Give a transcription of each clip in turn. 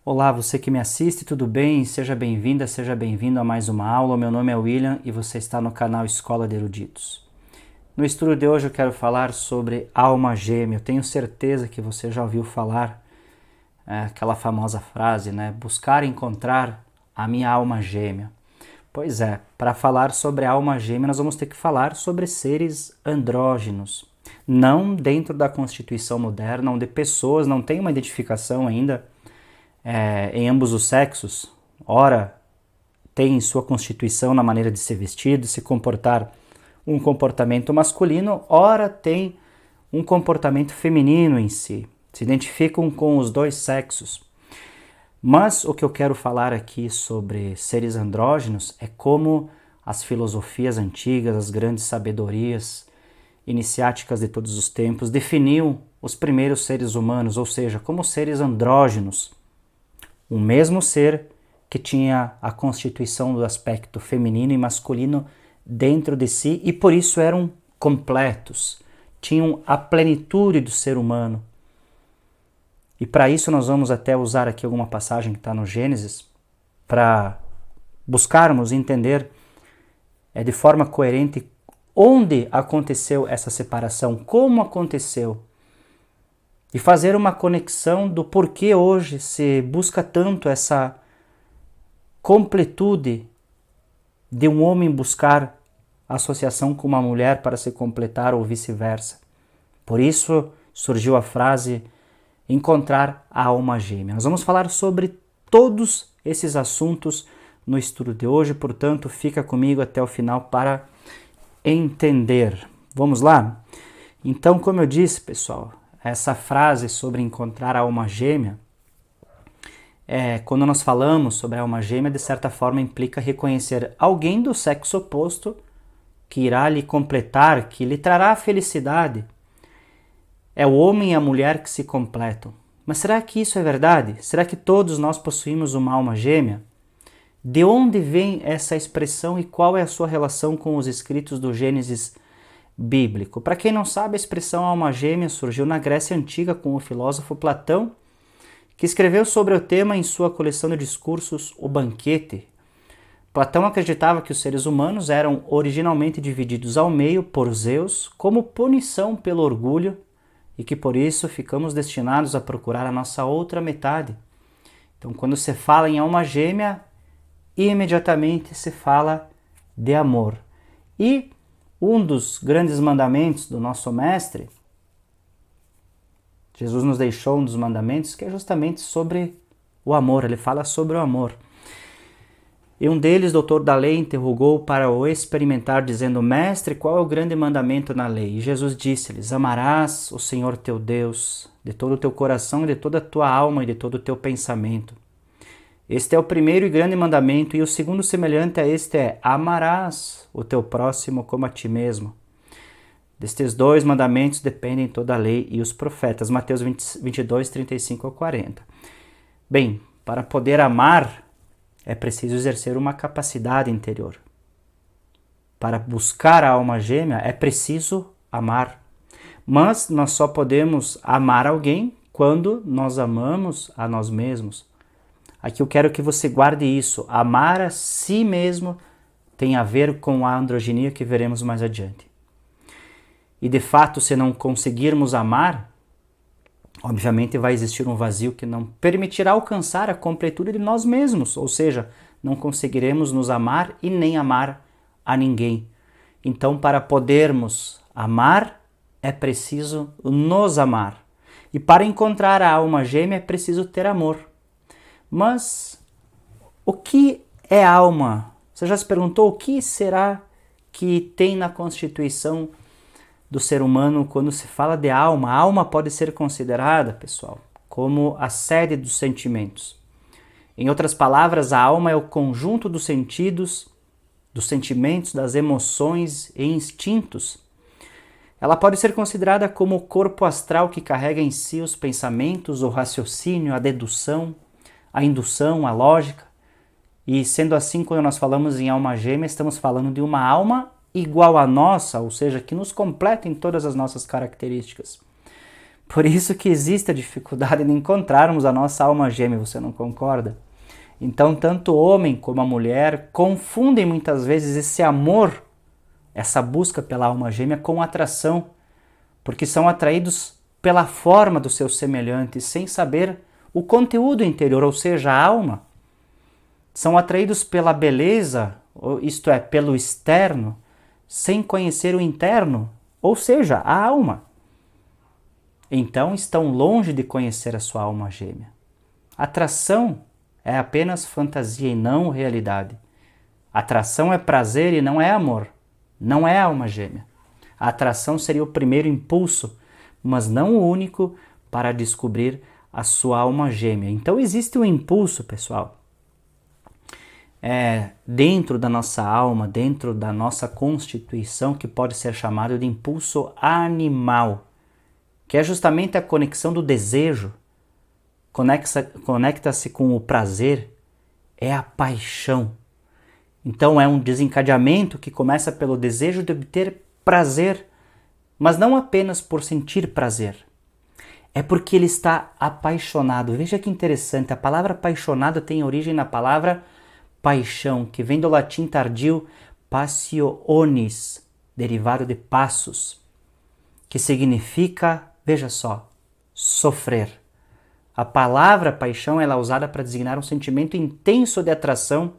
Olá, você que me assiste, tudo bem? Seja bem-vinda, seja bem-vindo a mais uma aula. Meu nome é William e você está no canal Escola de Eruditos. No estudo de hoje eu quero falar sobre alma gêmea. Eu tenho certeza que você já ouviu falar aquela famosa frase, né? Buscar e encontrar a minha alma gêmea. Pois é, para falar sobre a alma gêmea nós vamos ter que falar sobre seres andrógenos. Não dentro da Constituição moderna, onde pessoas não têm uma identificação ainda em ambos os sexos, ora tem sua constituição na maneira de ser vestido, se comportar um comportamento masculino, ora tem um comportamento feminino em si, se identificam com os dois sexos. Mas o que eu quero falar aqui sobre seres andrógenos é como as filosofias antigas, as grandes sabedorias iniciáticas de todos os tempos definiam os primeiros seres humanos, ou seja, como seres andrógenos. O mesmo ser que tinha a constituição do aspecto feminino e masculino dentro de si e por isso eram completos, tinham a plenitude do ser humano. E para isso nós vamos até usar aqui alguma passagem que está no Gênesis para buscarmos entender de forma coerente onde aconteceu essa separação, como aconteceu. E fazer uma conexão do porquê hoje se busca tanto essa completude de um homem buscar associação com uma mulher para se completar ou vice-versa. Por isso surgiu a frase encontrar a alma gêmea. Nós vamos falar sobre todos esses assuntos no estudo de hoje, portanto fica comigo até o final para entender. Vamos lá? Então, como eu disse, pessoal, essa frase sobre encontrar a alma gêmea, quando nós falamos sobre a alma gêmea, de certa forma implica reconhecer alguém do sexo oposto que irá lhe completar, que lhe trará a felicidade. É o homem e a mulher que se completam. Mas será que isso é verdade? Será que todos nós possuímos uma alma gêmea? De onde vem essa expressão e qual é a sua relação com os escritos do Gênesis bíblico? Para quem não sabe, a expressão alma gêmea surgiu na Grécia Antiga com o filósofo Platão, que escreveu sobre o tema em sua coleção de discursos O Banquete. Platão acreditava que os seres humanos eram originalmente divididos ao meio por Zeus como punição pelo orgulho e que por isso ficamos destinados a procurar a nossa outra metade. Então, quando se fala em alma gêmea, imediatamente se fala de amor. E um dos grandes mandamentos do nosso mestre, Jesus nos deixou um dos mandamentos que é justamente sobre o amor, ele fala sobre o amor. E um deles, doutor da lei, interrogou para o experimentar, dizendo: Mestre, qual é o grande mandamento na lei? E Jesus disse-lhes: Amarás o Senhor teu Deus de todo o teu coração, de toda a tua alma e de todo o teu pensamento. Este é o primeiro e grande mandamento, e o segundo semelhante a este é: amarás o teu próximo como a ti mesmo. Destes dois mandamentos dependem toda a lei e os profetas. Mateus 22, 35 a 40. Bem, para poder amar, é preciso exercer uma capacidade interior. Para buscar a alma gêmea, é preciso amar. Mas nós só podemos amar alguém quando nós amamos a nós mesmos. Aqui eu quero que você guarde isso. Amar a si mesmo tem a ver com a androginia que veremos mais adiante. E de fato, se não conseguirmos amar, obviamente vai existir um vazio que não permitirá alcançar a completude de nós mesmos, ou seja, não conseguiremos nos amar e nem amar a ninguém. Então, para podermos amar, é preciso nos amar. E para encontrar a alma gêmea, é preciso ter amor. Mas o que é alma? Você já se perguntou o que será que tem na constituição do ser humano quando se fala de alma? A alma pode ser considerada, pessoal, como a sede dos sentimentos. Em outras palavras, a alma é o conjunto dos sentidos, dos sentimentos, das emoções e instintos. Ela pode ser considerada como o corpo astral que carrega em si os pensamentos, o raciocínio, a dedução, a indução, a lógica. E sendo assim, quando nós falamos em alma gêmea, estamos falando de uma alma igual à nossa, ou seja, que nos completa em todas as nossas características. Por isso que existe a dificuldade de encontrarmos a nossa alma gêmea, você não concorda? Então, tanto o homem como a mulher confundem muitas vezes esse amor, essa busca pela alma gêmea com atração, porque são atraídos pela forma dos seus semelhantes, sem saber o conteúdo interior, ou seja, a alma. São atraídos pela beleza, isto é, pelo externo, sem conhecer o interno, ou seja, a alma. Então estão longe de conhecer a sua alma gêmea. Atração é apenas fantasia e não realidade. Atração é prazer e não é amor. Não é alma gêmea. A atração seria o primeiro impulso, mas não o único para descobrir a sua alma gêmea. Então existe um impulso, pessoal, dentro da nossa alma, dentro da nossa constituição, que pode ser chamado de impulso animal, que é justamente a conexão do desejo, conecta-se com o prazer, é a paixão. Então é um desencadeamento que começa pelo desejo de obter prazer, mas não apenas por sentir prazer. É porque ele está apaixonado. Veja que interessante, a palavra apaixonado tem origem na palavra paixão, que vem do latim tardio passionis, derivado de passus, que significa, veja só, sofrer. A palavra paixão ela é usada para designar um sentimento intenso de atração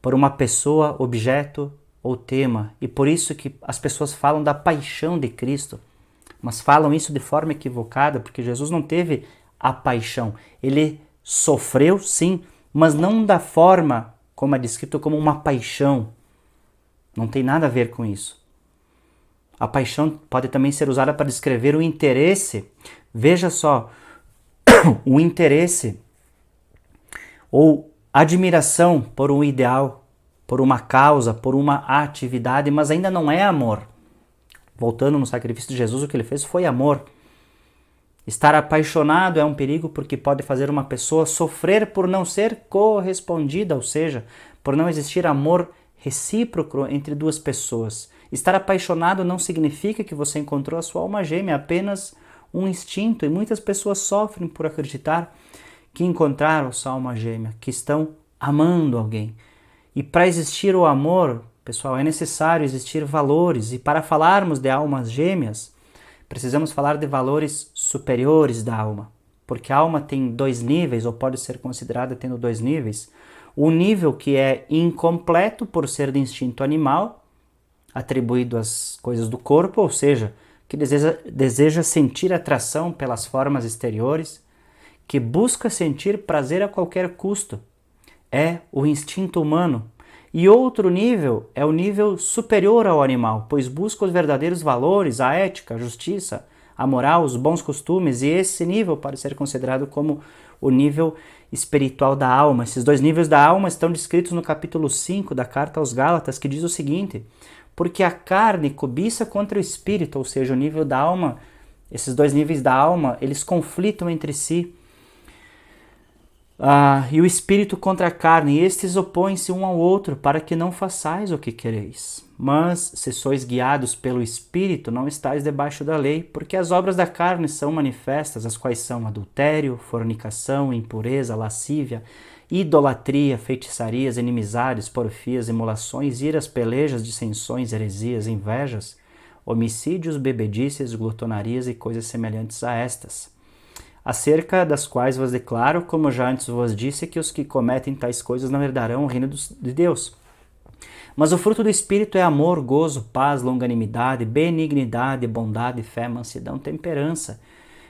por uma pessoa, objeto ou tema. E por isso que as pessoas falam da paixão de Cristo, mas falam isso de forma equivocada, porque Jesus não teve a paixão. Ele sofreu, sim, mas não da forma como é descrito como uma paixão. Não tem nada a ver com isso. A paixão pode também ser usada para descrever o interesse. Veja só, o interesse ou admiração por um ideal, por uma causa, por uma atividade, mas ainda não é amor. Voltando no sacrifício de Jesus, o que ele fez foi amor. Estar apaixonado é um perigo porque pode fazer uma pessoa sofrer por não ser correspondida, ou seja, por não existir amor recíproco entre duas pessoas. Estar apaixonado não significa que você encontrou a sua alma gêmea, é apenas um instinto, e muitas pessoas sofrem por acreditar que encontraram a sua alma gêmea, que estão amando alguém. E para existir o amor, pessoal, é necessário existir valores, e para falarmos de almas gêmeas, precisamos falar de valores superiores da alma, porque a alma tem dois níveis, ou pode ser considerada tendo dois níveis. O nível que é incompleto por ser de instinto animal, atribuído às coisas do corpo, ou seja, que deseja sentir atração pelas formas exteriores, que busca sentir prazer a qualquer custo. É o instinto humano. E outro nível é o nível superior ao animal, pois busca os verdadeiros valores, a ética, a justiça, a moral, os bons costumes, e esse nível pode ser considerado como o nível espiritual da alma. Esses dois níveis da alma estão descritos no capítulo 5 da carta aos Gálatas, que diz o seguinte: porque a carne cobiça contra o espírito, ou seja, o nível da alma, esses dois níveis da alma, eles conflitam entre si. E o espírito contra a carne, e estes opõem-se um ao outro, para que não façais o que quereis. Mas, se sois guiados pelo Espírito, não estáis debaixo da lei, porque as obras da carne são manifestas, as quais são adultério, fornicação, impureza, lascívia, idolatria, feitiçarias, inimizades, porfias, emulações, iras, pelejas, dissensões, heresias, invejas, homicídios, bebedices, glutonarias e coisas semelhantes a estas, acerca das quais vos declaro, como já antes vos disse, que os que cometem tais coisas não herdarão o reino de Deus. Mas o fruto do Espírito é amor, gozo, paz, longanimidade, benignidade, bondade, fé, mansidão, temperança.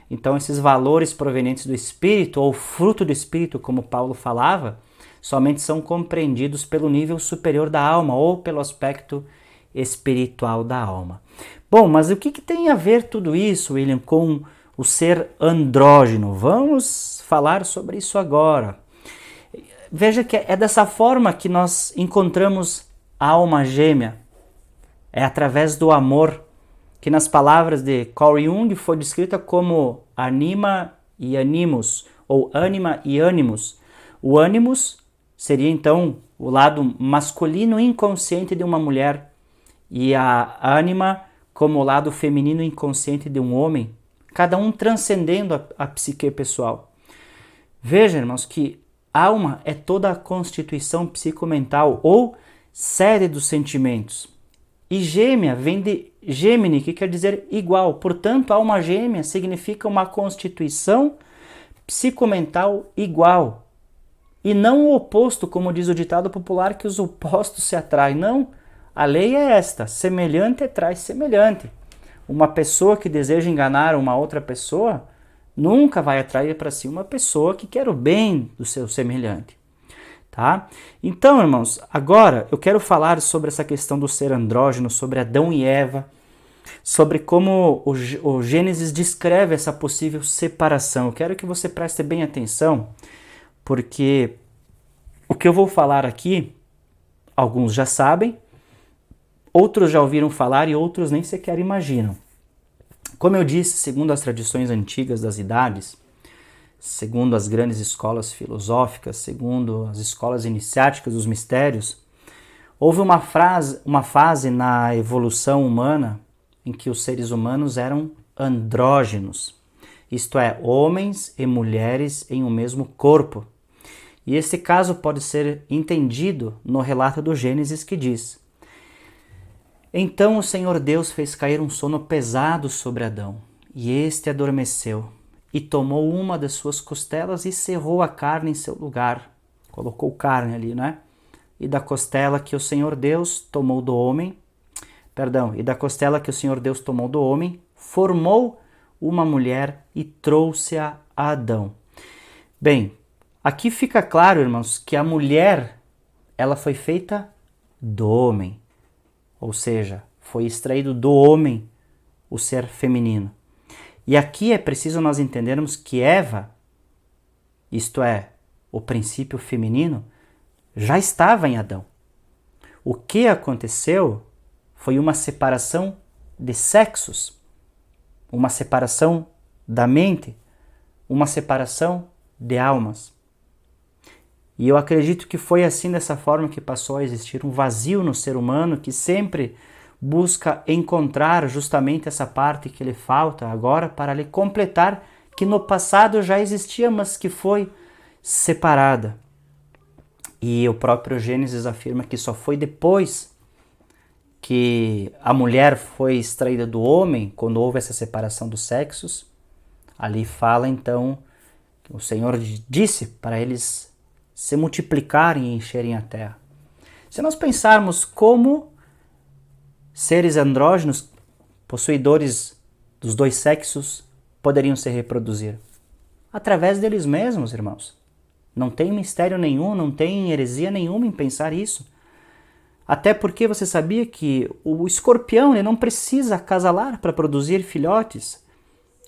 Então esses valores provenientes do Espírito, ou fruto do Espírito, como Paulo falava, somente são compreendidos pelo nível superior da alma, ou pelo aspecto espiritual da alma. Bom, mas o que tem a ver tudo isso, William, com o ser andrógeno? Vamos falar sobre isso agora. Veja que é dessa forma que nós encontramos a alma gêmea. É através do amor, que nas palavras de Carl Jung foi descrita como anima e animus, ou ânima e ânimos. O animus seria então o lado masculino inconsciente de uma mulher, e a ânima como o lado feminino inconsciente de um homem. cada um transcendendo a psique pessoal. Veja, irmãos, que alma é toda a constituição psicomental ou sede dos sentimentos. E gêmea vem de Gemini, que quer dizer igual. Portanto, alma gêmea significa uma constituição psicomental igual. E não o oposto, como diz o ditado popular, que os opostos se atraem. Não, a lei é esta, semelhante atrai semelhante. Uma pessoa que deseja enganar uma outra pessoa nunca vai atrair para si uma pessoa que quer o bem do seu semelhante. Tá? Então, irmãos, agora eu quero falar sobre essa questão do ser andrógeno, sobre Adão e Eva, sobre como o Gênesis descreve essa possível separação. Eu quero que você preste bem atenção, porque o que eu vou falar aqui, alguns já sabem, outros já ouviram falar e outros nem sequer imaginam. Como eu disse, segundo as tradições antigas das idades, segundo as grandes escolas filosóficas, segundo as escolas iniciáticas dos mistérios, houve uma fase na evolução humana em que os seres humanos eram andrógenos, isto é, homens e mulheres em um mesmo corpo. E esse caso pode ser entendido no relato do Gênesis que diz: Então o Senhor Deus fez cair um sono pesado sobre Adão, e este adormeceu, e tomou uma das suas costelas e cerrou a carne em seu lugar. Colocou carne ali, né? E da costela que o Senhor Deus tomou do homem, formou uma mulher e trouxe-a a Adão. Bem, aqui fica claro, irmãos, que a mulher, ela foi feita do homem. Ou seja, foi extraído do homem o ser feminino. E aqui é preciso nós entendermos que Eva, isto é, o princípio feminino, já estava em Adão. O que aconteceu foi uma separação de sexos, uma separação da mente, uma separação de almas. E eu acredito que foi assim, dessa forma, que passou a existir um vazio no ser humano que sempre busca encontrar justamente essa parte que lhe falta agora para lhe completar, que no passado já existia, mas que foi separada. E o próprio Gênesis afirma que só foi depois que a mulher foi extraída do homem, quando houve essa separação dos sexos. Ali fala então, o Senhor disse para eles se multiplicarem e encherem a terra. Se nós pensarmos como seres andrógenos, possuidores dos dois sexos, poderiam se reproduzir? Através deles mesmos, irmãos. Não tem mistério nenhum, não tem heresia nenhuma em pensar isso. Até porque você sabia que o escorpião ele não precisa acasalar para produzir filhotes.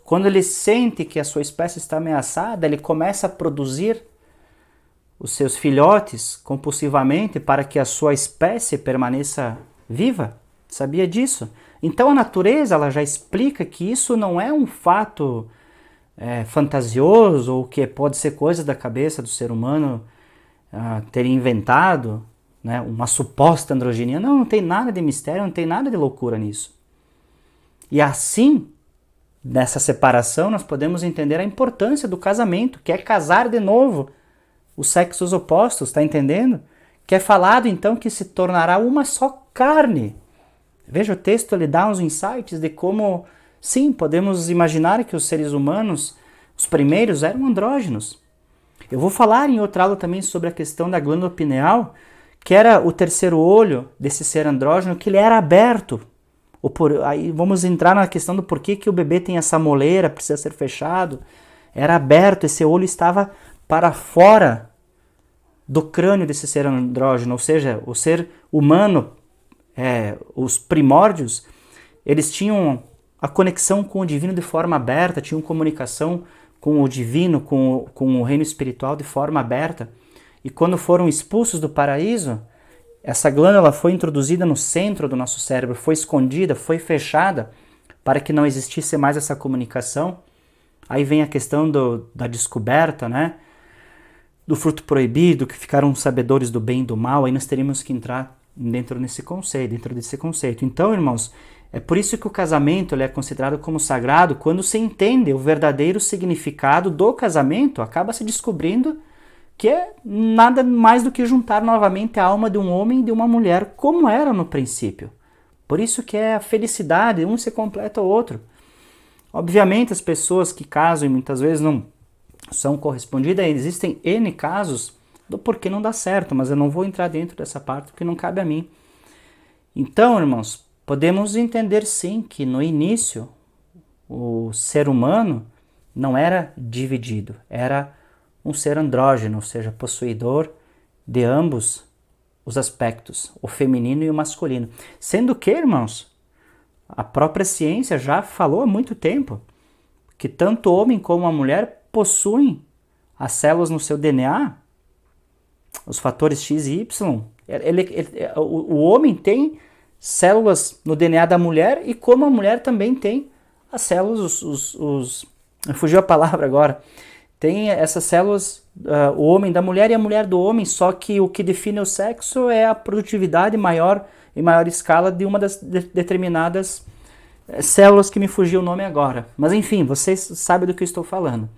Quando ele sente que a sua espécie está ameaçada, ele começa a produzir os seus filhotes compulsivamente para que a sua espécie permaneça viva. Sabia disso? Então a natureza ela já explica que isso não é um fato fantasioso ou que pode ser coisa da cabeça do ser humano ter inventado, né, uma suposta androginia. Não tem nada de mistério, não tem nada de loucura nisso. E assim, nessa separação, nós podemos entender a importância do casamento, que é casar de novo os sexos opostos, está entendendo? Que é falado então que se tornará uma só carne. Veja, o texto ele dá uns insights de como, sim, podemos imaginar que os seres humanos, os primeiros, eram andrógenos. Eu vou falar em outra aula também sobre a questão da glândula pineal, que era o terceiro olho desse ser andrógeno, que ele era aberto. Aí vamos entrar na questão do porquê que o bebê tem essa moleira, precisa ser fechado. Era aberto, esse olho estava para fora do crânio desse ser andrógeno, ou seja, o ser humano, os primórdios, eles tinham a conexão com o divino de forma aberta, tinham comunicação com o divino, com o reino espiritual de forma aberta. E quando foram expulsos do paraíso, essa glândula foi introduzida no centro do nosso cérebro, foi escondida, foi fechada, para que não existisse mais essa comunicação. Aí vem a questão da descoberta, né? Do fruto proibido, que ficaram sabedores do bem e do mal. Aí nós teríamos que entrar dentro desse conceito. Então, irmãos, É por isso que o casamento ele é considerado como sagrado. Quando se entende o verdadeiro significado do casamento, acaba se descobrindo que é nada mais do que juntar novamente a alma de um homem e de uma mulher, como era no princípio. Por isso que é a felicidade, um se completa o outro. Obviamente as pessoas que casam e muitas vezes não são correspondidas, existem N casos do porquê não dá certo, mas eu não vou entrar dentro dessa parte porque não cabe a mim. Então, irmãos, podemos entender sim que no início o ser humano não era dividido, era um ser andrógeno, ou seja, possuidor de ambos os aspectos, o feminino e o masculino. Sendo que, irmãos, a própria ciência já falou há muito tempo que tanto o homem como a mulher possuem as células no seu DNA, os fatores X e Y. O homem tem células no DNA da mulher e como a mulher também tem as células, fugiu a palavra agora, tem essas células, o homem da mulher e a mulher do homem, só que o que define o sexo é a produtividade maior, em maior escala, de uma das determinadas células que me fugiu o nome agora. Mas enfim, vocês sabem do que eu estou falando.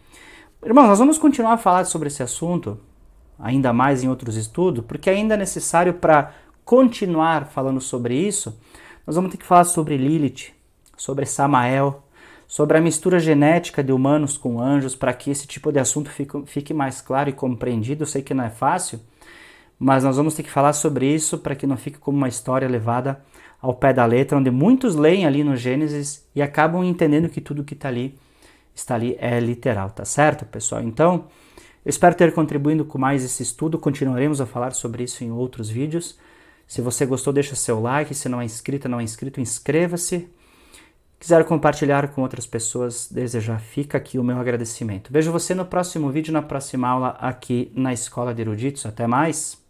Irmãos, nós vamos continuar a falar sobre esse assunto, ainda mais em outros estudos, porque ainda é necessário para continuar falando sobre isso, nós vamos ter que falar sobre Lilith, sobre Samael, sobre a mistura genética de humanos com anjos, para que esse tipo de assunto fique mais claro e compreendido. Eu sei que não é fácil, mas nós vamos ter que falar sobre isso para que não fique como uma história levada ao pé da letra, onde muitos leem ali no Gênesis e acabam entendendo que tudo que está ali é literal, tá certo, pessoal? Então, eu espero ter contribuído com mais esse estudo, continuaremos a falar sobre isso em outros vídeos. Se você gostou, deixa seu like, se não é inscrito, inscreva-se. Quiser compartilhar com outras pessoas, desejar, fica aqui o meu agradecimento. Vejo você no próximo vídeo, na próxima aula aqui na Escola de Eruditos. Até mais!